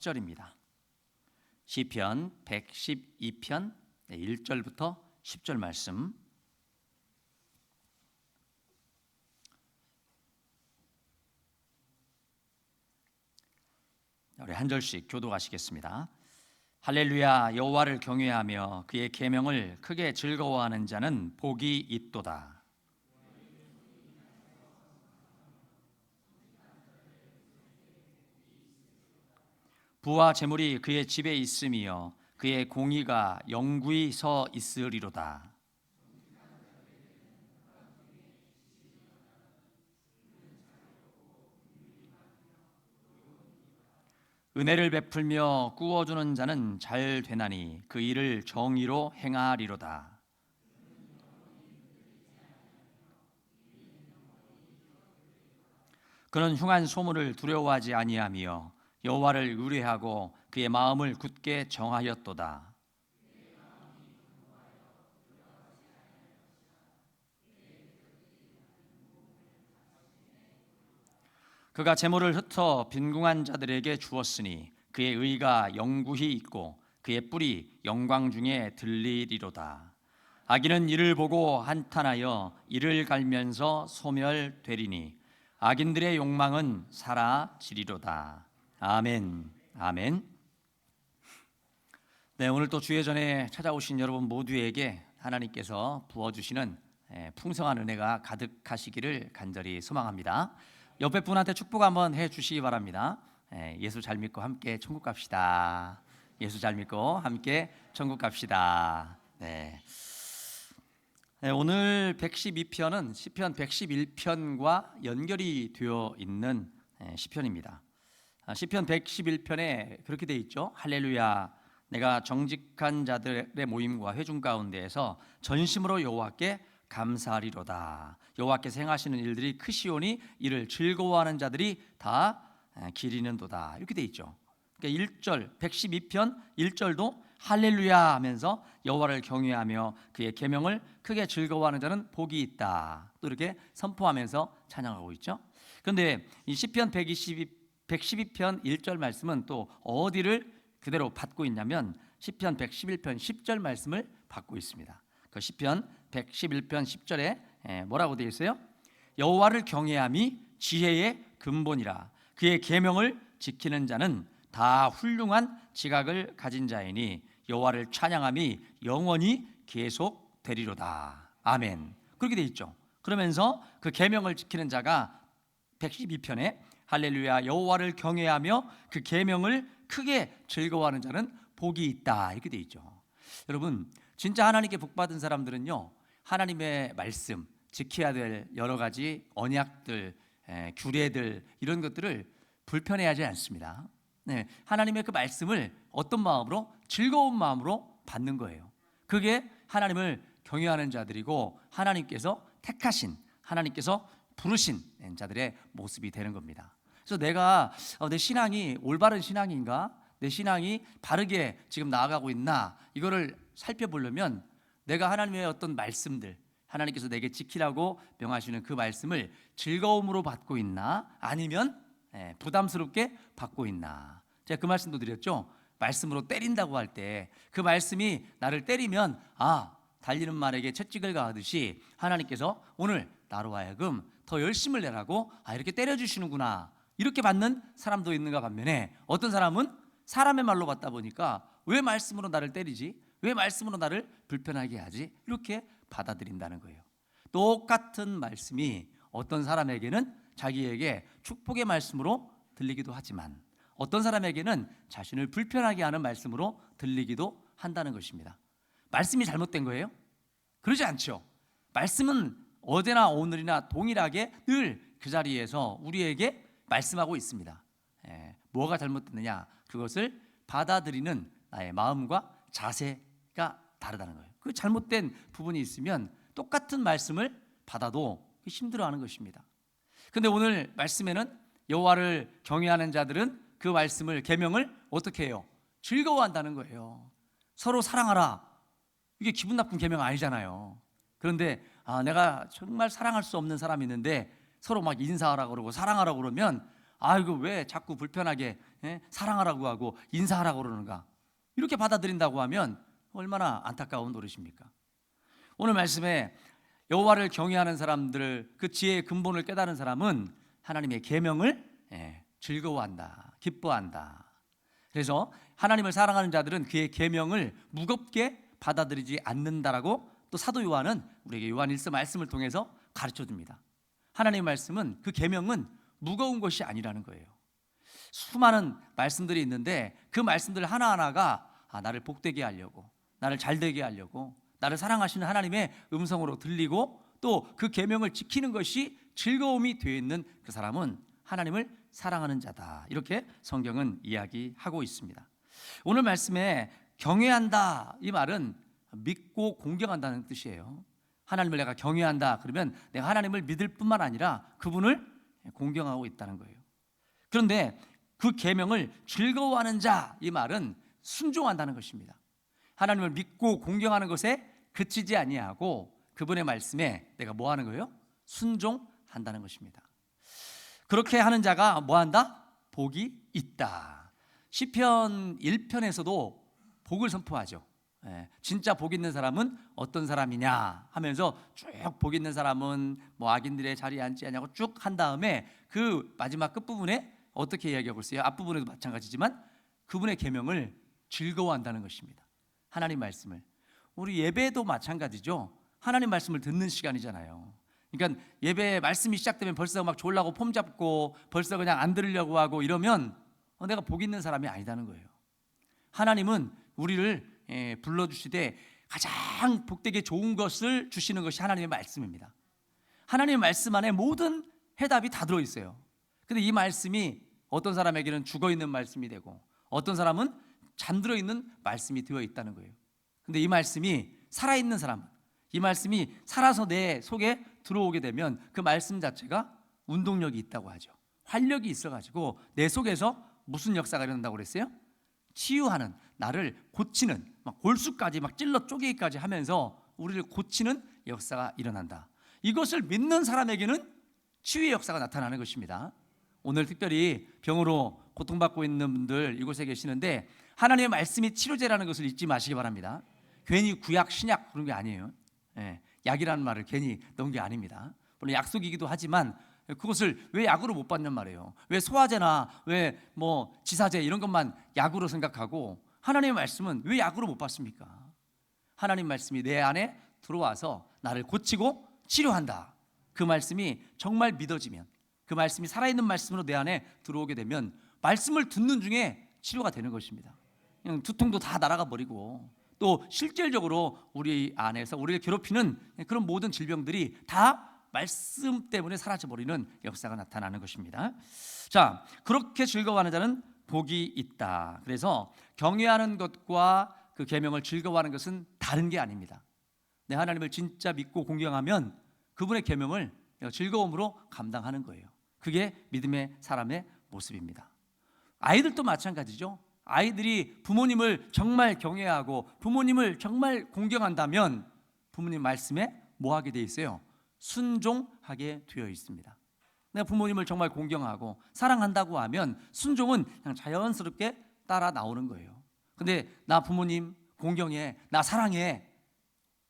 절입니다. 시편 112편 1절부터 10절 말씀. 우리 한 절씩 교독하시겠습니다. 할렐루야. 여호와를 경외하며 그의 계명을 크게 즐거워하는 자는 복이 있도다. 부와 재물이 그의 집에 있으며 그의 공의가 영구히 서 있으리로다. 은혜를 베풀며 꾸어주는 자는 잘 되나니 그 일을 정의로 행하리로다. 그는 흉한 소문을 두려워하지 아니하며 여호와를 의뢰하고 그의 마음을 굳게 정하였도다. 그가 재물을 흩어 빈궁한 자들에게 주었으니 그의 의가 영구히 있고 그의 뿔이 영광 중에 들리리로다. 악인은 이를 보고 한탄하여 이를 갈면서 소멸되리니 악인들의 욕망은 사라지리로다. 아멘. 아멘. 네, 오늘 또 주의 전에 찾아오신 여러분 모두에게 하나님께서 부어주시는 풍성한 은혜가 가득하시기를 간절히 소망합니다. 옆에 분한테 축복 한번 해주시기 바랍니다. 예수 잘 믿고 함께 천국 갑시다. 예수 잘 믿고 함께 천국 갑시다. 네. 오늘 112편은 시편 111편과 연결이 되어 있는 시편입니다. 시편 111편에 그렇게 돼 있죠. 할렐루야. 내가 정직한 자들의 모임과 회중 가운데에서 전심으로 여호와께 감사하리로다. 여호와께서 행하시는 일들이 크시오니 이를 즐거워하는 자들이 다 기리는도다. 이렇게 돼 있죠. 그러니까 1절 112편 1절도 할렐루야 하면서 여호와를 경외하며 그의 계명을 크게 즐거워하는 자는 복이 있다. 또 이렇게 선포하면서 찬양하고 있죠. 그런데 이 시편 112편 1절 말씀은 또 어디를 그대로 받고 있냐면 시편 111편 10절 말씀을 받고 있습니다. 그 시편 111편 10절에 뭐라고 되어 있어요? 여호와를 경외함이 지혜의 근본이라 그의 계명을 지키는 자는 다 훌륭한 지각을 가진 자이니 여호와를 찬양함이 영원히 계속되리로다. 아멘. 그렇게 되어 있죠. 그러면서 그 계명을 지키는 자가 112편에 할렐루야 여호와를 경외하며 그 계명을 크게 즐거워하는 자는 복이 있다. 이렇게 되어 있죠. 여러분 진짜 하나님께 복받은 사람들은요 하나님의 말씀 지켜야 될 여러 가지 언약들 규례들 이런 것들을 불편해하지 않습니다. 네, 하나님의 그 말씀을 어떤 마음으로? 즐거운 마음으로 받는 거예요. 그게 하나님을 경외하는 자들이고 하나님께서 택하신 하나님께서 부르신 자들의 모습이 되는 겁니다. 그래서 내가 내 신앙이 올바른 신앙인가? 내 신앙이 바르게 지금 나아가고 있나? 이거를 살펴보려면 내가 하나님의 어떤 말씀들 하나님께서 내게 지키라고 명하시는 그 말씀을 즐거움으로 받고 있나? 아니면 부담스럽게 받고 있나? 제가 그 말씀도 드렸죠. 말씀으로 때린다고 할 때 그 말씀이 나를 때리면 달리는 말에게 채찍을 가하듯이 하나님께서 오늘 나로 하여금 더 열심을 내라고 이렇게 때려주시는구나 이렇게 받는 사람도 있는가 반면에 어떤 사람은 사람의 말로 받다 보니까 왜 말씀으로 나를 때리지? 왜 말씀으로 나를 불편하게 하지? 이렇게 받아들인다는 거예요. 똑같은 말씀이 어떤 사람에게는 자기에게 축복의 말씀으로 들리기도 하지만 어떤 사람에게는 자신을 불편하게 하는 말씀으로 들리기도 한다는 것입니다. 말씀이 잘못된 거예요? 그러지 않죠. 말씀은 어제나 오늘이나 동일하게 늘 그 자리에서 우리에게 말씀하고 있습니다. 뭐가 잘못됐느냐? 그것을 받아들이는 나의 마음과 자세가 다르다는 거예요. 그 잘못된 부분이 있으면 똑같은 말씀을 받아도 힘들어하는 것입니다. 그런데 오늘 말씀에는 여호와를 경외하는 자들은 그 말씀을 계명을 어떻게 해요? 즐거워한다는 거예요. 서로 사랑하라. 이게 기분 나쁜 계명 아니잖아요. 그런데 내가 정말 사랑할 수 없는 사람이 있는데 서로 막 인사하라고 그러고 사랑하라고 그러면 이거 왜 자꾸 불편하게 사랑하라고 하고 인사하라고 그러는가, 이렇게 받아들인다고 하면 얼마나 안타까운 노릇입니까? 오늘 말씀에 여호와를 경외하는 사람들, 그 지혜의 근본을 깨달은 사람은 하나님의 계명을 즐거워한다, 기뻐한다. 그래서 하나님을 사랑하는 자들은 그의 계명을 무겁게 받아들이지 않는다라고 또 사도 요한은 우리에게 요한 1서 말씀을 통해서 가르쳐 줍니다. 하나님의 말씀은, 그 계명은 무거운 것이 아니라는 거예요. 수많은 말씀들이 있는데 그 말씀들 하나하나가 나를 복되게 하려고, 나를 잘되게 하려고, 나를 사랑하시는 하나님의 음성으로 들리고, 또 그 계명을 지키는 것이 즐거움이 되어 있는 그 사람은 하나님을 사랑하는 자다, 이렇게 성경은 이야기하고 있습니다. 오늘 말씀에 경외한다, 이 말은 믿고 공경한다는 뜻이에요. 하나님을 내가 경외한다 그러면 내가 하나님을 믿을 뿐만 아니라 그분을 공경하고 있다는 거예요. 그런데 그 계명을 즐거워하는 자, 이 말은 순종한다는 것입니다. 하나님을 믿고 공경하는 것에 그치지 아니하고 그분의 말씀에 내가 뭐 하는 거예요? 순종한다는 것입니다. 그렇게 하는 자가 뭐 한다? 복이 있다. 시편 1편에서도 복을 선포하죠. 진짜 복 있는 사람은 어떤 사람이냐 하면서 쭉 복 있는 사람은 뭐 악인들의 자리에 앉지 않냐고 쭉 한 다음에 그 마지막 끝부분에 어떻게 이야기하고 있어요? 앞부분에도 마찬가지지만 그분의 계명을 즐거워한다는 것입니다. 하나님 말씀을. 우리 예배도 마찬가지죠. 하나님 말씀을 듣는 시간이잖아요. 그러니까 예배 말씀이 시작되면 벌써 막 졸라고 폼 잡고 벌써 그냥 안 들으려고 하고 이러면 내가 복 있는 사람이 아니다는 거예요. 하나님은 우리를 불러주시되 가장 복되게 좋은 것을 주시는 것이 하나님의 말씀입니다. 하나님의 말씀 안에 모든 해답이 다 들어있어요. 근데 이 말씀이 어떤 사람에게는 죽어있는 말씀이 되고 어떤 사람은 잠들어 있는 말씀이 되어 있다는 거예요. 근데 이 말씀이 살아있는 사람은, 이 말씀이 살아서 내 속에 들어오게 되면 그 말씀 자체가 운동력이 있다고 하죠. 활력이 있어가지고 내 속에서 무슨 역사가 일어난다고 그랬어요? 치유하는, 나를 고치는, 막 골수까지 막 찔러 쪼개기까지 하면서 우리를 고치는 역사가 일어난다. 이것을 믿는 사람에게는 치유의 역사가 나타나는 것입니다. 오늘 특별히 병으로 고통받고 있는 분들 이곳에 계시는데 하나님의 말씀이 치료제라는 것을 잊지 마시기 바랍니다. 괜히 구약, 신약 그런 게 아니에요. 약이라는 말을 괜히 넣은 게 아닙니다. 물론 약속이기도 하지만 그것을 왜 약으로 못 받냔 말이에요. 왜 소화제나 왜 뭐 지사제 이런 것만 약으로 생각하고 하나님의 말씀은 왜 약으로 못 받습니까? 하나님 말씀이 내 안에 들어와서 나를 고치고 치료한다. 그 말씀이 정말 믿어지면, 그 말씀이 살아있는 말씀으로 내 안에 들어오게 되면 말씀을 듣는 중에 치료가 되는 것입니다. 그냥 두통도 다 날아가 버리고 또 실질적으로 우리 안에서 우리를 괴롭히는 그런 모든 질병들이 다 말씀 때문에 사라져버리는 역사가 나타나는 것입니다. 자, 그렇게 즐거워하는 자는 복이 있다. 그래서 경외하는 것과 그 계명을 즐거워하는 것은 다른 게 아닙니다. 내 하나님을 진짜 믿고 공경하면 그분의 계명을 즐거움으로 감당하는 거예요. 그게 믿음의 사람의 모습입니다. 아이들도 마찬가지죠. 아이들이 부모님을 정말 경외하고 부모님을 정말 공경한다면 부모님 말씀에 뭐 하게 돼 있어요? 순종하게 되어 있습니다. 내가 부모님을 정말 공경하고 사랑한다고 하면 순종은 그냥 자연스럽게 따라 나오는 거예요. 근데 나 부모님 공경해, 나 사랑해,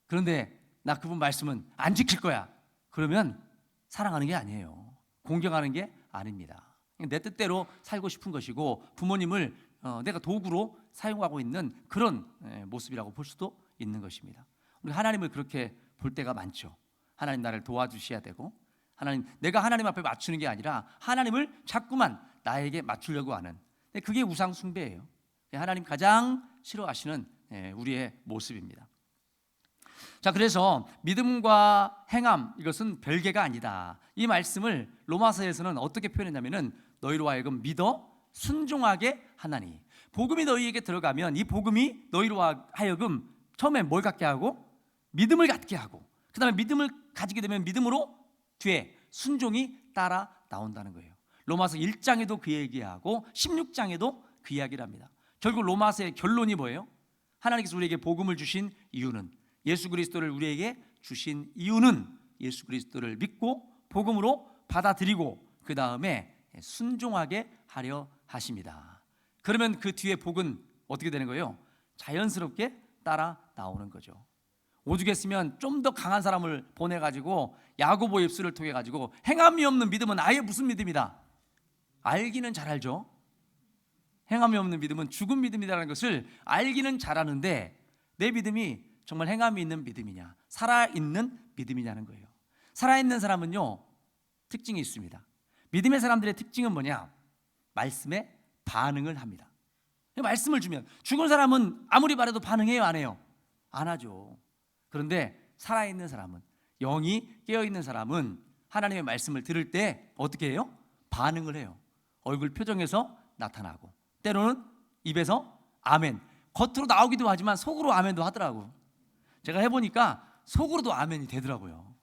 그런데 나 그분 말씀은 안 지킬 거야, 그러면 사랑하는 게 아니에요. 공경하는 게 아닙니다. 내 뜻대로 살고 싶은 것이고 부모님을 내가 도구로 사용하고 있는 그런 모습이라고 볼 수도 있는 것입니다. 우리 하나님을 그렇게 볼 때가 많죠. 하나님 나를 도와주셔야 되고, 하나님, 내가 하나님 앞에 맞추는 게 아니라 하나님을 자꾸만 나에게 맞추려고 하는, 그게 우상 숭배예요. 하나님 가장 싫어하시는 우리의 모습입니다. 자, 그래서 믿음과 행함, 이것은 별개가 아니다. 이 말씀을 로마서에서는 어떻게 표현했냐면은 너희로 하여금 믿어 순종하게 하나니. 복음이 너희에게 들어가면 이 복음이 너희로 하여금 처음에 뭘 갖게 하고? 믿음을 갖게 하고, 그 다음에 믿음을 가지게 되면 믿음으로 뒤에 순종이 따라 나온다는 거예요. 로마서 1장에도 그 얘기하고 16장에도 그 이야기를 합니다. 결국 로마서의 결론이 뭐예요? 하나님께서 우리에게 복음을 주신 이유는, 예수 그리스도를 우리에게 주신 이유는 예수 그리스도를 믿고 복음으로 받아들이고 그 다음에 순종하게 하려 하십니다. 그러면 그 뒤에 복은 어떻게 되는 거예요? 자연스럽게 따라 나오는 거죠. 오죽했으면 좀 더 강한 사람을 보내가지고 야고보 입술을 통해 가지고 행함이 없는 믿음은 아예 무슨 믿음이다? 알기는 잘 알죠. 행함이 없는 믿음은 죽은 믿음이라는 것을 알기는 잘 아는데 내 믿음이 정말 행함이 있는 믿음이냐, 살아있는 믿음이냐는 거예요. 살아있는 사람은요, 특징이 있습니다. 믿음의 사람들의 특징은 뭐냐? 말씀에 반응을 합니다. 말씀을 주면 죽은 사람은 아무리 말해도 반응해요, 안 해요? 안 하죠. 그런데 살아있는 사람은, 영이 깨어있는 사람은 하나님의 말씀을 들을 때 어떻게 해요? 반응을 해요. 얼굴 표정에서 나타나고, 때로는 입에서 아멘, 겉으로 나오기도 하지만 속으로 아멘도 하더라고. 제가 해보니까 속으로도 아멘이 되더라고요.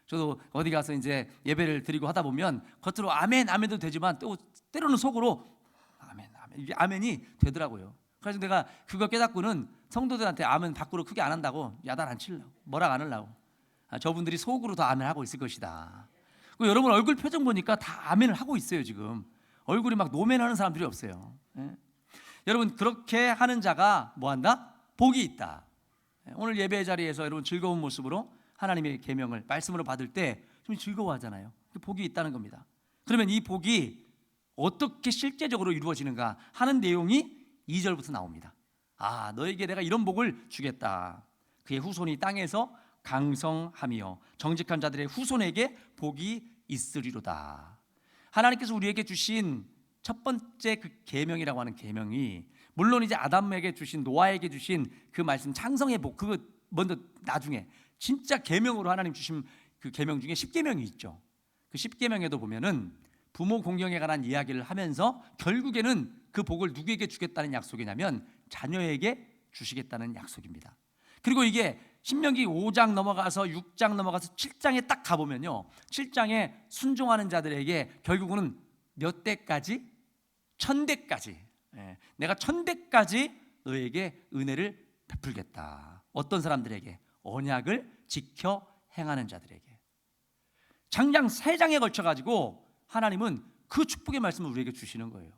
저도 어디 가서 이제 예배를 드리고 하다 보면 겉으로 아멘, 아멘도 되지만 또 때로는 속으로 아멘, 아멘, 이게 아멘이 되더라고요. 그래서 내가 그거 깨닫고는 성도들한테 아멘 밖으로 크게 안 한다고 야단 안 치려고, 뭐라 안 하려고. 저분들이 속으로 다 아멘 하고 있을 것이다. 여러분 얼굴 표정 보니까 다 아멘을 하고 있어요. 지금 얼굴이 막 노멘하는 사람들이 없어요. 예? 여러분 그렇게 하는 자가 뭐한다? 복이 있다. 오늘 예배 자리에서 여러분 즐거운 모습으로 하나님의 계명을 말씀으로 받을 때 좀 즐거워하잖아요. 복이 있다는 겁니다. 그러면 이 복이 어떻게 실제적으로 이루어지는가 하는 내용이 2절부터 나옵니다. 아, 너에게 내가 이런 복을 주겠다. 그의 후손이 땅에서 강성하며 정직한 자들의 후손에게 복이 있으리로다. 하나님께서 우리에게 주신 첫 번째 그 계명이라고 하는 계명이, 물론 이제 아담에게 주신, 노아에게 주신 그 말씀 창성의 복, 그거 먼저 나중에 진짜 계명으로 하나님 주신 그 계명 중에 10계명이 있죠. 그 10계명에도 보면은 부모 공경에 관한 이야기를 하면서 결국에는 그 복을 누구에게 주겠다는 약속이냐면 자녀에게 주시겠다는 약속입니다. 그리고 이게 신명기 5장 넘어가서 6장 넘어가서 7장에 딱 가보면요, 7장에 순종하는 자들에게 결국은 몇 대까지? 1000대까지. 내가 1000대까지 너에게 은혜를 베풀겠다. 어떤 사람들에게? 언약을 지켜 행하는 자들에게. 장장 3장에 걸쳐가지고 하나님은 그 축복의 말씀을 우리에게 주시는 거예요.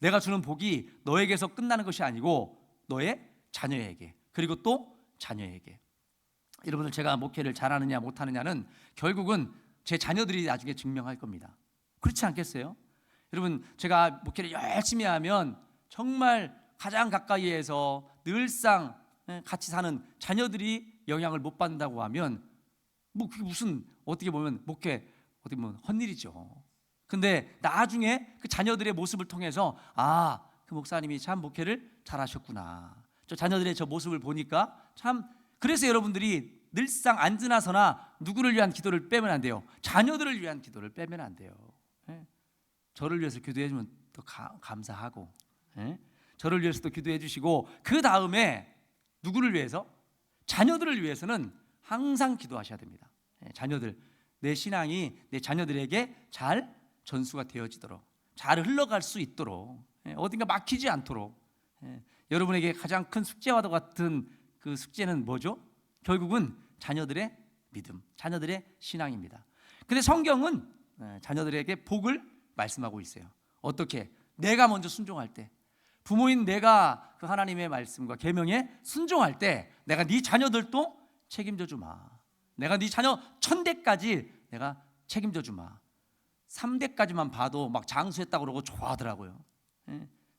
내가 주는 복이 너에게서 끝나는 것이 아니고 너의 자녀에게, 그리고 또 자녀에게. 여러분들 제가 목회를 잘하느냐 못하느냐는 결국은 제 자녀들이 나중에 증명할 겁니다. 그렇지 않겠어요? 여러분 제가 목회를 열심히 하면 정말 가장 가까이에서 늘상 같이 사는 자녀들이 영향을 못 받는다고 하면 뭐 그게 무슨, 어떻게 보면 목회 어떻게 보면 헛일이죠. 근데 나중에 그 자녀들의 모습을 통해서 아, 그 목사님이 참 목회를 잘하셨구나. 저 자녀들의 저 모습을 보니까 참, 그래서 여러분들이 늘상 앉으나 서나 누구를 위한 기도를 빼면 안 돼요. 자녀들을 위한 기도를 빼면 안 돼요. 저를 위해서 기도해 주면 또 감사하고, 저를 위해서도 기도해 주시고, 그 다음에 누구를 위해서? 자녀들을 위해서는 항상 기도하셔야 됩니다. 자녀들, 내 신앙이 내 자녀들에게 잘 전수가 되어지도록, 잘 흘러갈 수 있도록, 어딘가 막히지 않도록. 여러분에게 가장 큰 숙제와도 같은 그 숙제는 뭐죠? 결국은 자녀들의 믿음, 자녀들의 신앙입니다. 근데 성경은 자녀들에게 복을 말씀하고 있어요. 어떻게? 내가 먼저 순종할 때, 부모인 내가 그 하나님의 말씀과 계명에 순종할 때 내가 네 자녀들도 책임져 주마. 내가 네 자녀 1000대까지 내가 책임져 주마. 3대까지만 봐도 막 장수했다고 그러고 좋아하더라고요.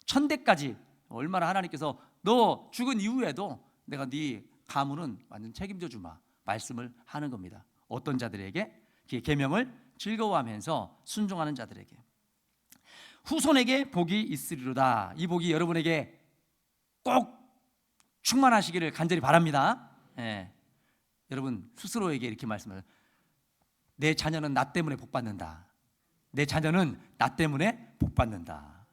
1000대까지 얼마나 하나님께서 너 죽은 이후에도 내가 네 가문은 완전 책임져 주마 말씀을 하는 겁니다. 어떤 자들에게? 계명을 즐거워하면서 순종하는 자들에게. 후손에게 복이 있으리로다. 이 복이 여러분에게 꼭 충만하시기를 간절히 바랍니다. 여러분 스스로에게 이렇게 말씀해요. 내 자녀는 나 때문에 복 받는다. 내 자녀는 나 때문에 복 받는다.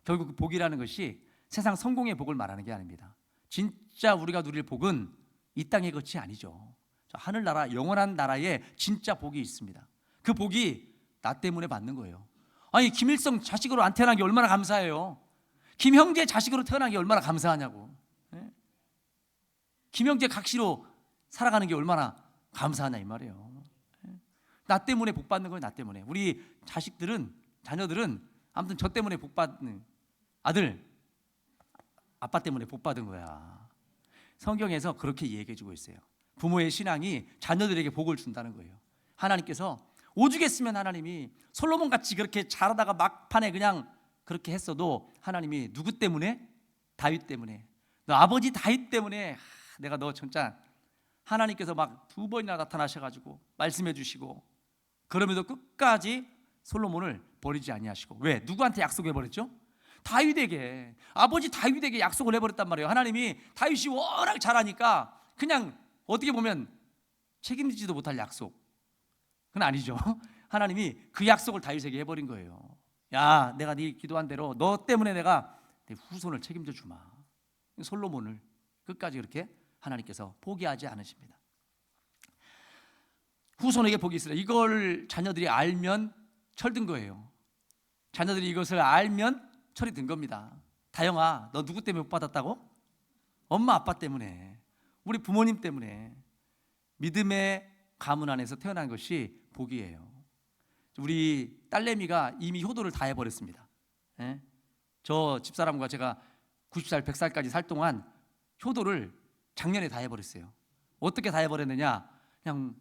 결국 그 복이라는 것이 세상 성공의 복을 말하는 게 아닙니다. 진짜 우리가 누릴 복은 이 땅의 것이 아니죠. 하늘나라, 영원한 나라에 진짜 복이 있습니다. 그 복이 나 때문에 받는 거예요. 아니 김일성 자식으로 안 태어난 게 얼마나 감사해요. 김형제 자식으로 태어난 게 얼마나 감사하냐고. 김형제 각시로 살아가는 게 얼마나 감사하냐 이 말이에요. 나 때문에 복 받는 거예요. 나 때문에. 우리 자식들은 자녀들은 아무튼 저 때문에 복 받는 아들, 아빠 때문에 복 받은 거야. 성경에서 그렇게 얘기해주고 있어요. 부모의 신앙이 자녀들에게 복을 준다는 거예요. 하나님께서 오죽했으면 하나님이 솔로몬 같이 그렇게 잘하다가 막판에 그냥 그렇게 했어도 하나님이 누구 때문에? 다윗 때문에. 너 아버지 다윗 때문에 내가 너 진짜 하나님께서 막 2번이나 나타나셔가지고 말씀해 주시고 그럼에도 끝까지 솔로몬을 버리지 아니하시고 왜? 누구한테 약속해 버렸죠? 다윗에게. 아버지 다윗에게 약속을 해버렸단 말이에요. 하나님이 다윗이 워낙 잘하니까 그냥 어떻게 보면 책임지지도 못할 약속. 그건 아니죠. 하나님이 그 약속을 다윗에게 해버린 거예요. 야, 내가 네 기도한 대로 너 때문에 내가 내 후손을 책임져 주마. 솔로몬을 끝까지 그렇게 하나님께서 포기하지 않으십니다. 후손에게 복이 있으라. 이걸 자녀들이 알면 철든 거예요. 자녀들이 이것을 알면 철이 든 겁니다. 다영아, 너 누구 때문에 못 받았다고? 엄마 아빠 때문에, 우리 부모님 때문에. 믿음의 가문 안에서 태어난 것이 복이에요. 우리 딸내미가 이미 효도를 다 해버렸습니다. 예? 저 집사람과 제가 90살, 100살까지 살 동안 효도를 작년에 다 해버렸어요. 어떻게 다 해버렸느냐? 그냥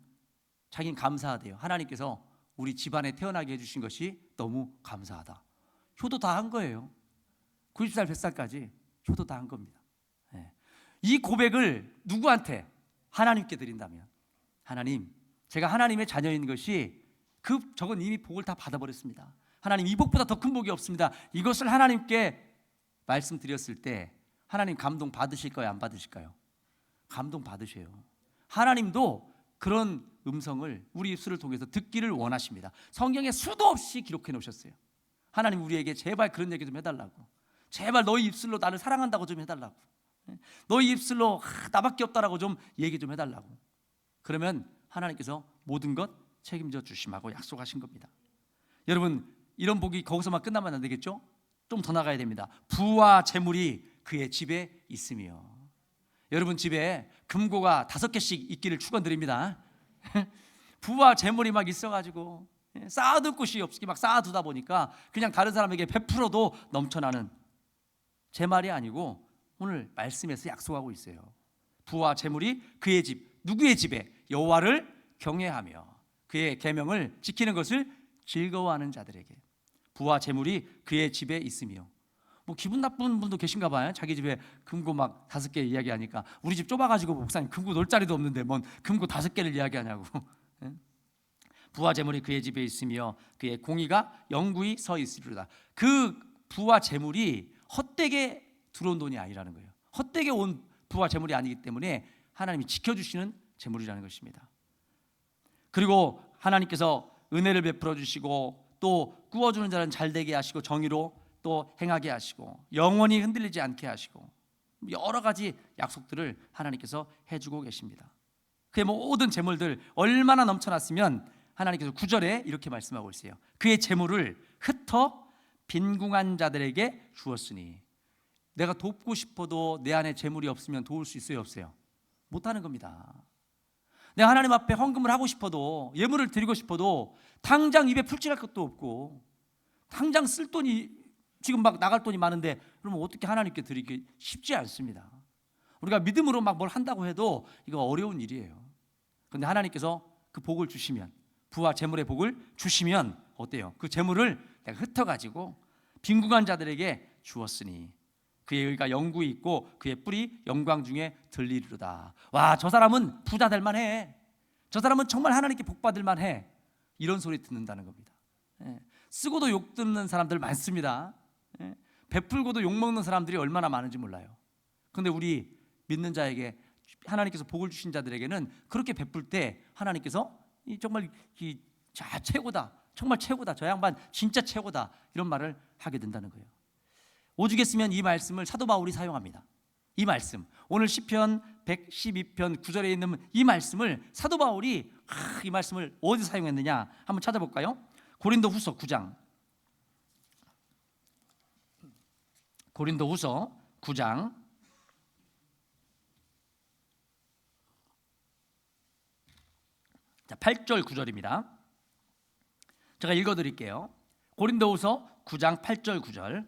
자기는 감사하대요. 하나님께서 우리 집안에 태어나게 해주신 것이 너무 감사하다. 효도 다 한 거예요. 90살, 100살까지 효도 다 한 겁니다. 예. 이 고백을 누구한테? 하나님께 드린다면, 하나님, 제가 하나님의 자녀인 것이 저건 이미 복을 다 받아버렸습니다. 하나님, 이 복보다 더 큰 복이 없습니다. 이것을 하나님께 말씀드렸을 때 하나님 감동 받으실까요? 안 받으실까요? 감동 받으셔요. 하나님도 그런 음성을 우리 입술을 통해서 듣기를 원하십니다. 성경에 수도 없이 기록해 놓으셨어요. 하나님 우리에게 제발 그런 얘기 좀 해달라고. 제발 너희 입술로 나를 사랑한다고 좀 해달라고. 너희 입술로 나밖에 없다라고 좀 얘기 좀 해달라고. 그러면 하나님께서 모든 것 책임져 주심하고 약속하신 겁니다. 여러분, 이런 복이 거기서만 끝나면 안 되겠죠? 좀 더 나가야 됩니다. 부와 재물이 그의 집에 있으며. 여러분 집에 금고가 5개씩 있기를 축원드립니다. 부와 재물이 막 있어가지고 쌓아둘 곳이 없이 막 쌓아두다 보니까 그냥 다른 사람에게 베풀어도 넘쳐나는, 제 말이 아니고 오늘 말씀에서 약속하고 있어요. 부와 재물이 그의 집, 누구의 집에? 여호와를 경외하며 그의 계명을 지키는 것을 즐거워하는 자들에게. 부와 재물이 그의 집에 있으며. 뭐 기분 나쁜 분도 계신가 봐요. 자기 집에 금고 막 5개 이야기하니까. 우리 집 좁아가지고 목사님 금고 놓을 자리도 없는데 뭔 금고 5개를 이야기하냐고. 부와 재물이 그의 집에 있으며 그의 공의가 영구히 서 있으리로다. 그 부와 재물이 헛되게 들어온 돈이 아니라는 거예요. 헛되게 온 부와 재물이 아니기 때문에 하나님이 지켜주시는 재물이라는 것입니다. 그리고 하나님께서 은혜를 베풀어 주시고 또 꾸어주는 자는 잘되게 하시고 정의로 또 행하게 하시고 영원히 흔들리지 않게 하시고 여러 가지 약속들을 하나님께서 해주고 계십니다. 그의 모든 재물들 얼마나 넘쳐났으면 하나님께서 9절에 이렇게 말씀하고 있어요. 그의 재물을 흩어 빈궁한 자들에게 주었으니. 내가 돕고 싶어도 내 안에 재물이 없으면 도울 수 있어요, 없어요? 못하는 겁니다. 내가 하나님 앞에 헌금을 하고 싶어도, 예물을 드리고 싶어도 당장 입에 풀칠할 것도 없고 당장 쓸 돈이 지금 막 나갈 돈이 많은데 그러면 어떻게 하나님께 드리기 쉽지 않습니다. 우리가 믿음으로 막 뭘 한다고 해도 이거 어려운 일이에요. 그런데 하나님께서 그 복을 주시면, 부와 재물의 복을 주시면 어때요? 그 재물을 내가 흩어가지고 빈궁한 자들에게 주었으니 그의 의가 영구히 있고 그의 뿔이 영광 중에 들리리로다. 와, 저 사람은 부자 될 만해. 저 사람은 정말 하나님께 복 받을 만해. 이런 소리 듣는다는 겁니다. 쓰고도 욕 듣는 사람들 많습니다. 베풀고도 욕 먹는 사람들이 얼마나 많은지 몰라요. 그런데 우리 믿는 자에게 하나님께서 복을 주신 자들에게는 그렇게 베풀 때 하나님께서 정말 최고다, 정말 최고다, 저 양반 진짜 최고다, 이런 말을 하게 된다는 거예요. 오죽했으면 이 말씀을 사도 바울이 사용합니다. 이 말씀, 오늘 시편 112편 9절에 있는 이 말씀을 사도 바울이 이 말씀을 어디서 사용했느냐 한번 찾아볼까요? 고린도후서 9장. 고린도후서 9장 8절 9절입니다. 제가 읽어드릴게요. 고린도후서 9장 8절 9절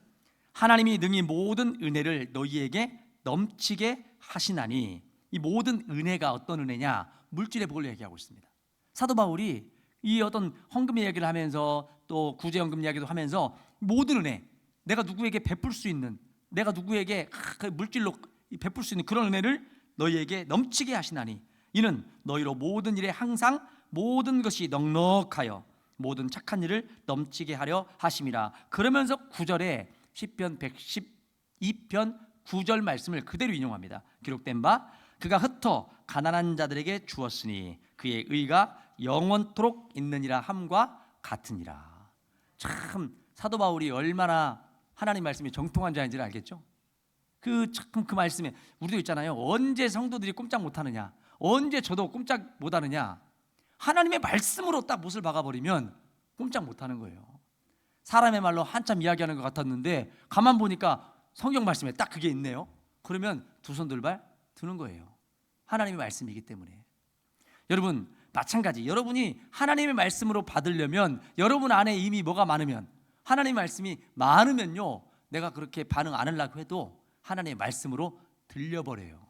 하나님이 능히 모든 은혜를 너희에게 넘치게 하시나니, 이 모든 은혜가 어떤 은혜냐? 물질의 복을 얘기하고 있습니다. 사도 바울이 이 어떤 헌금 이야기를 하면서 또 구제연금 이야기도 하면서 모든 은혜, 내가 누구에게 베풀 수 있는, 내가 누구에게 물질로 베풀 수 있는 그런 은혜를 너희에게 넘치게 하시나니 이는 너희로 모든 일에 항상 모든 것이 넉넉하여 모든 착한 일을 넘치게 하려 하심이라. 그러면서 9절에 시편 112편 9절 말씀을 그대로 인용합니다. 기록된 바 그가 흩어 가난한 자들에게 주었으니 그의 의가 영원토록 있느니라 함과 같으니라. 참 사도 바울이 얼마나 하나님 말씀이 정통한 자인지를 알겠죠? 그 말씀에 우리도 있잖아요. 언제 성도들이 꼼짝 못하느냐, 언제 저도 꼼짝 못하느냐. 하나님의 말씀으로 딱 못을 박아버리면 꼼짝 못하는 거예요. 사람의 말로 한참 이야기하는 것 같았는데 가만 보니까 성경 말씀에 딱 그게 있네요. 그러면 두 손 들발 드는 거예요. 하나님의 말씀이기 때문에. 여러분 마찬가지, 여러분이 하나님의 말씀으로 받으려면 여러분 안에 이미 뭐가 많으면, 하나님의 말씀이 많으면요, 내가 그렇게 반응 안 하려고 해도 하나님의 말씀으로 들려버려요.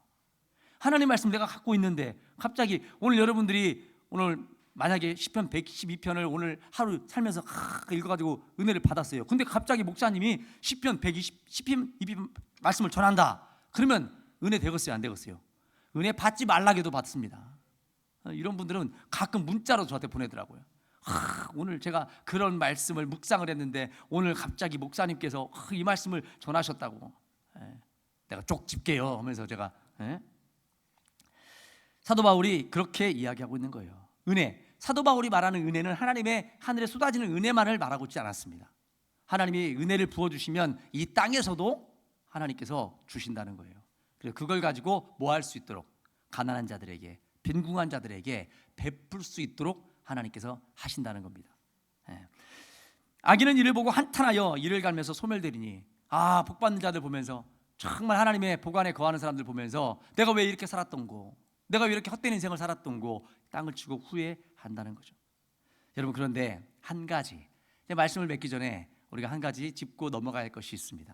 하나님의 말씀 내가 갖고 있는데 갑자기 오늘 여러분들이 오늘 만약에 시편 112편을 오늘 하루 살면서 읽어가지고 은혜를 받았어요. 근데 갑자기 목사님이 시편 112편 말씀을 전한다. 그러면 은혜 되겠어요, 안 되겠어요? 은혜 받지 말라고 해도 받습니다. 이런 분들은 가끔 문자로 저한테 보내더라고요. 오늘 제가 그런 말씀을 묵상을 했는데 오늘 갑자기 목사님께서 이 말씀을 전하셨다고. 내가 쪽집게요 하면서 제가 사도 바울이 그렇게 이야기하고 있는 거예요. 은혜, 사도 바울이 말하는 은혜는 하나님의 하늘에 쏟아지는 은혜만을 말하고 있지 않았습니다. 하나님이 은혜를 부어주시면 이 땅에서도 하나님께서 주신다는 거예요. 그래서 그걸 가지고 뭐 할 수 있도록, 가난한 자들에게, 빈궁한 자들에게 베풀 수 있도록 하나님께서 하신다는 겁니다. 악인은 이를 보고 한탄하여 이를 갈면서 소멸되리니, 복받는 자들 보면서, 정말 하나님의 복 안에 거하는 사람들 보면서 내가 왜 이렇게 살았던고, 내가 왜 이렇게 헛된 인생을 살았던고 땅을 치고 후회한다는 거죠. 여러분, 그런데 한 가지, 말씀을 맺기 전에 우리가 한 가지 짚고 넘어가야 할 것이 있습니다.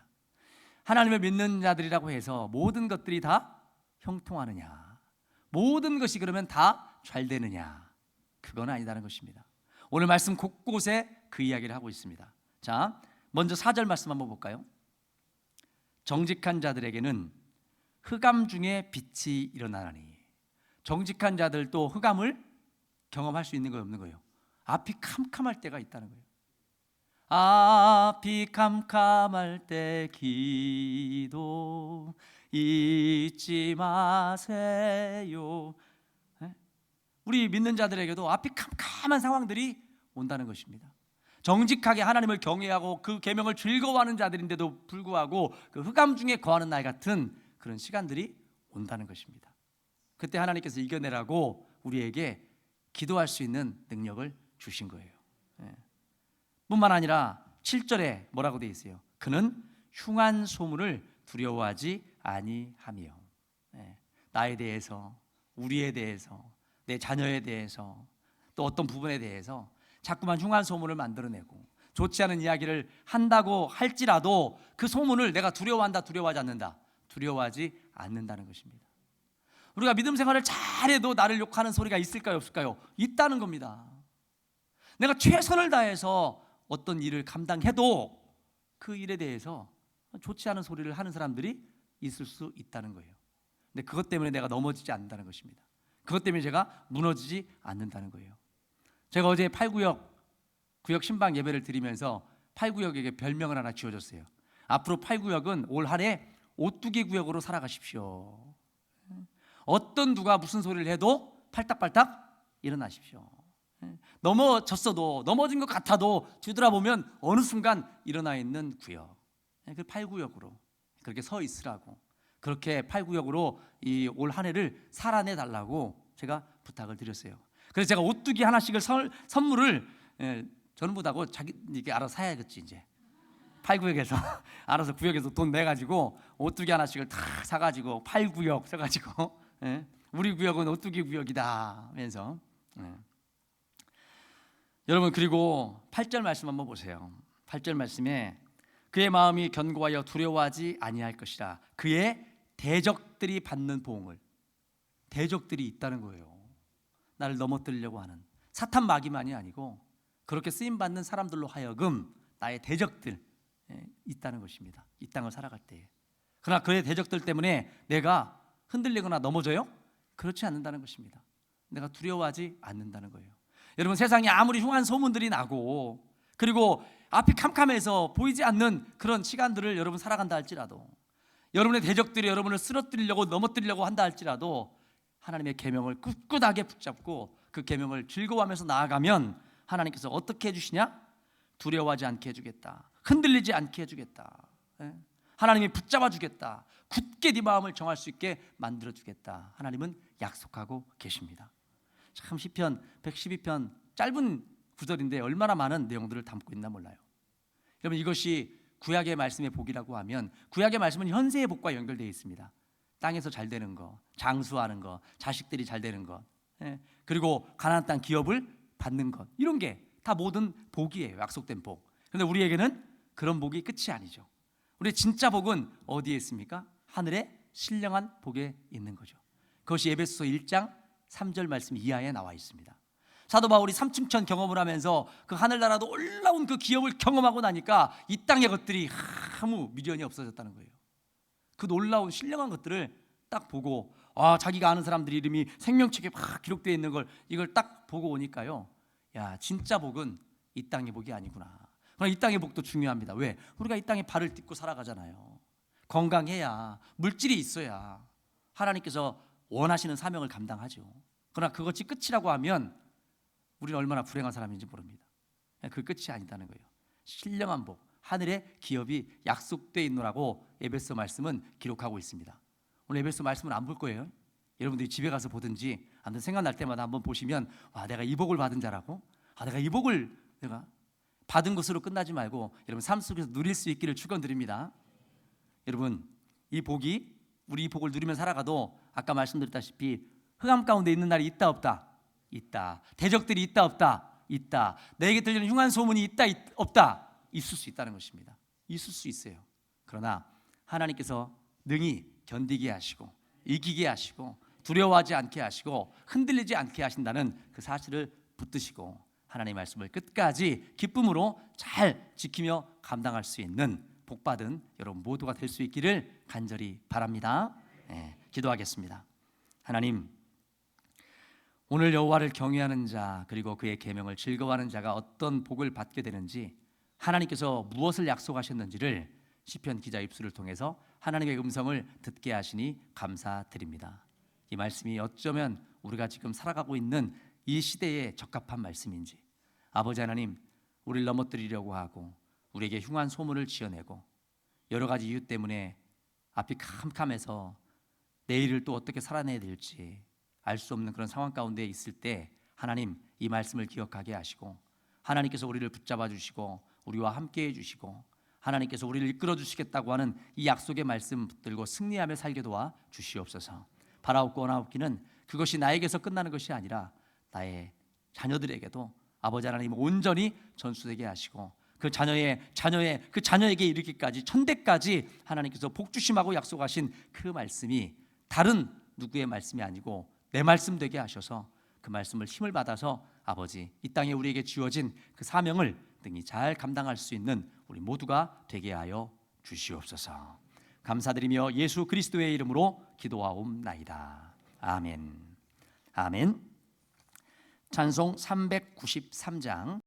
하나님을 믿는 자들이라고 해서 모든 것들이 다 형통하느냐, 모든 것이 그러면 다 잘 되느냐, 그건 아니다는 것입니다. 오늘 말씀 곳곳에 그 이야기를 하고 있습니다. 자, 먼저 4절 말씀 한번 볼까요? 정직한 자들에게는 흑암 중에 빛이 일어나나니. 정직한 자들도 흑암을 경험할 수 있는 거예요, 없는 거예요? 앞이 캄캄할 때가 있다는 거예요. 앞이 캄캄할 때 기도 잊지 마세요. 우리 믿는 자들에게도 앞이 캄캄한 상황들이 온다는 것입니다. 정직하게 하나님을 경외하고 그 계명을 즐거워하는 자들인데도 불구하고 그 흑암 중에 거하는 날 같은 그런 시간들이 온다는 것입니다. 그때 하나님께서 이겨내라고 우리에게 기도할 수 있는 능력을 주신 거예요. 뿐만 아니라 7절에 뭐라고 되어 있어요? 그는 흉한 소문을 두려워하지 아니하며. 나에 대해서, 우리에 대해서, 내 자녀에 대해서, 또 어떤 부분에 대해서 자꾸만 흉한 소문을 만들어내고 좋지 않은 이야기를 한다고 할지라도 그 소문을 내가 두려워한다, 두려워하지 않는다, 두려워하지 않는다는 것입니다. 우리가 믿음 생활을 잘해도 나를 욕하는 소리가 있을까요, 없을까요? 있다는 겁니다. 내가 최선을 다해서 어떤 일을 감당해도 그 일에 대해서 좋지 않은 소리를 하는 사람들이 있을 수 있다는 거예요. 근데 그것 때문에 내가 넘어지지 않는다는 것입니다. 그것 때문에 제가 무너지지 않는다는 거예요. 제가 어제 8구역 구역 신방 예배를 드리면서 8구역에게 별명을 하나 지어줬어요. 앞으로 8구역은 올 한해 오뚜기 구역으로 살아가십시오. 어떤 누가 무슨 소리를 해도 팔딱팔딱 일어나십시오. 넘어졌어도, 넘어진 것 같아도 뒤돌아보면 어느 순간 일어나 있는 구역, 그 8구역으로 그렇게 서 있으라고, 그렇게 8구역으로 이 올 한 해를 살아내 달라고 제가 부탁을 드렸어요. 그래서 제가 오뚜기 하나씩을 선물을 저는 못하고 자기 이게 알아서 사야겠지. 이제 8구역에서 알아서 구역에서 돈 내가지고 오뚜기 하나씩을 다 사가지고 8구역 써가지고 우리 구역은 오뚜기 구역이다 하면서. 여러분, 그리고 8절 말씀 한번 보세요. 8절 말씀에 그의 마음이 견고하여 두려워하지 아니할 것이라. 그의 대적들이 받는 보응을, 대적들이 있다는 거예요. 나를 넘어뜨리려고 하는 사탄 마귀만이 아니고 그렇게 쓰임받는 사람들로 하여금 나의 대적들 있다는 것입니다. 이 땅을 살아갈 때. 그러나 그의 대적들 때문에 내가 흔들리거나 넘어져요? 그렇지 않는다는 것입니다. 내가 두려워하지 않는다는 거예요. 여러분, 세상에 아무리 흉한 소문들이 나고 그리고 앞이 캄캄해서 보이지 않는 그런 시간들을 여러분 살아간다 할지라도, 여러분의 대적들이 여러분을 쓰러뜨리려고 넘어뜨리려고 한다 할지라도 하나님의 계명을 꿋꿋하게 붙잡고 그 계명을 즐거워하면서 나아가면 하나님께서 어떻게 해주시냐? 두려워하지 않게 해주겠다. 흔들리지 않게 해주겠다. 하나님이 붙잡아 주겠다. 굳게 네 마음을 정할 수 있게 만들어 주겠다. 하나님은 약속하고 계십니다. 참 시편 112편 짧은 구절인데 얼마나 많은 내용들을 담고 있나 몰라요. 여러분, 이것이 구약의 말씀의 복이라고 하면 구약의 말씀은 현세의 복과 연결되어 있습니다. 땅에서 잘 되는 거, 장수하는 거, 자식들이 잘 되는 것, 그리고 가나안 땅 기업을 받는 것, 이런 게 다 모든 복이에요. 약속된 복. 그런데 우리에게는 그런 복이 끝이 아니죠. 우리의 진짜 복은 어디에 있습니까? 하늘의 신령한 복에 있는 거죠. 그것이 에베소서 1장 3절 말씀 이하에 나와 있습니다. 사도 바울이 삼층천 경험을 하면서 그 하늘나라도 올라온 그 기업을 경험하고 나니까 이 땅의 것들이 아무 미련이 없어졌다는 거예요. 그 놀라운 신령한 것들을 딱 보고, 자기가 아는 사람들 이름이 생명책에 막 기록되어 있는 걸 이걸 딱 보고 오니까요, 야, 진짜 복은 이 땅의 복이 아니구나. 그러나 이 땅의 복도 중요합니다. 왜? 우리가 이 땅에 발을 딛고 살아가잖아요. 건강해야, 물질이 있어야 하나님께서 원하시는 사명을 감당하죠. 그러나 그것이 끝이라고 하면 우리는 얼마나 불행한 사람인지 모릅니다. 그 끝이 아니다는 거예요. 신령한 복, 하늘의 기업이 약속되어 있노라고 에베소 말씀은 기록하고 있습니다. 오늘 에베소 말씀은 안 볼 거예요. 여러분들이 집에 가서 보든지 아무튼 생각날 때마다 한번 보시면, 내가 이 복을 받은 자라고, 내가 이 복을 내가 받은 것으로 끝나지 말고 여러분 삶 속에서 누릴 수 있기를 축원드립니다. 여러분, 이 복이, 우리 이 복을 누리며 살아가도 아까 말씀드렸다시피 흑암 가운데 있는 날이 있다 없다? 있다. 대적들이 있다 없다? 있다. 내게 들리는 흉한 소문이 있다 없다? 있을 수 있다는 것입니다. 있을 수 있어요. 그러나 하나님께서 능히 견디게 하시고 이기게 하시고 두려워하지 않게 하시고 흔들리지 않게 하신다는 그 사실을 붙드시고 하나님의 말씀을 끝까지 기쁨으로 잘 지키며 감당할 수 있는 복받은 여러분 모두가 될 수 있기를 간절히 바랍니다. 기도하겠습니다. 하나님, 오늘 여호와를 경외하는 자 그리고 그의 계명을 즐거워하는 자가 어떤 복을 받게 되는지, 하나님께서 무엇을 약속하셨는지를 시편 기자 입술을 통해서 하나님의 음성을 듣게 하시니 감사드립니다. 이 말씀이 어쩌면 우리가 지금 살아가고 있는 이 시대에 적합한 말씀인지, 아버지 하나님, 우리를 넘어뜨리려고 하고 우리에게 흉한 소문을 지어내고 여러 가지 이유 때문에 앞이 캄캄해서 내일을 또 어떻게 살아내야 될지 알 수 없는 그런 상황 가운데 있을 때 하나님, 이 말씀을 기억하게 하시고 하나님께서 우리를 붙잡아 주시고 우리와 함께 해주시고 하나님께서 우리를 이끌어 주시겠다고 하는 이 약속의 말씀 붙들고 승리하며 살게 도와 주시옵소서. 바라옵고 원하옵기는 그것이 나에게서 끝나는 것이 아니라 나의 자녀들에게도 아버지 하나님 온전히 전수되게 하시고 그 자녀에게 이르기까지 천대까지 하나님께서 복주심하고 약속하신 그 말씀이 다른 누구의 말씀이 아니고 내 말씀 되게 하셔서 그 말씀을 힘을 받아서 아버지, 이 땅에 우리에게 주어진 그 사명을 등이 잘 감당할 수 있는 우리 모두가 되게 하여 주시옵소서. 감사드리며 예수 그리스도의 이름으로 기도하옵나이다. 아멘. 아멘. 찬송 393장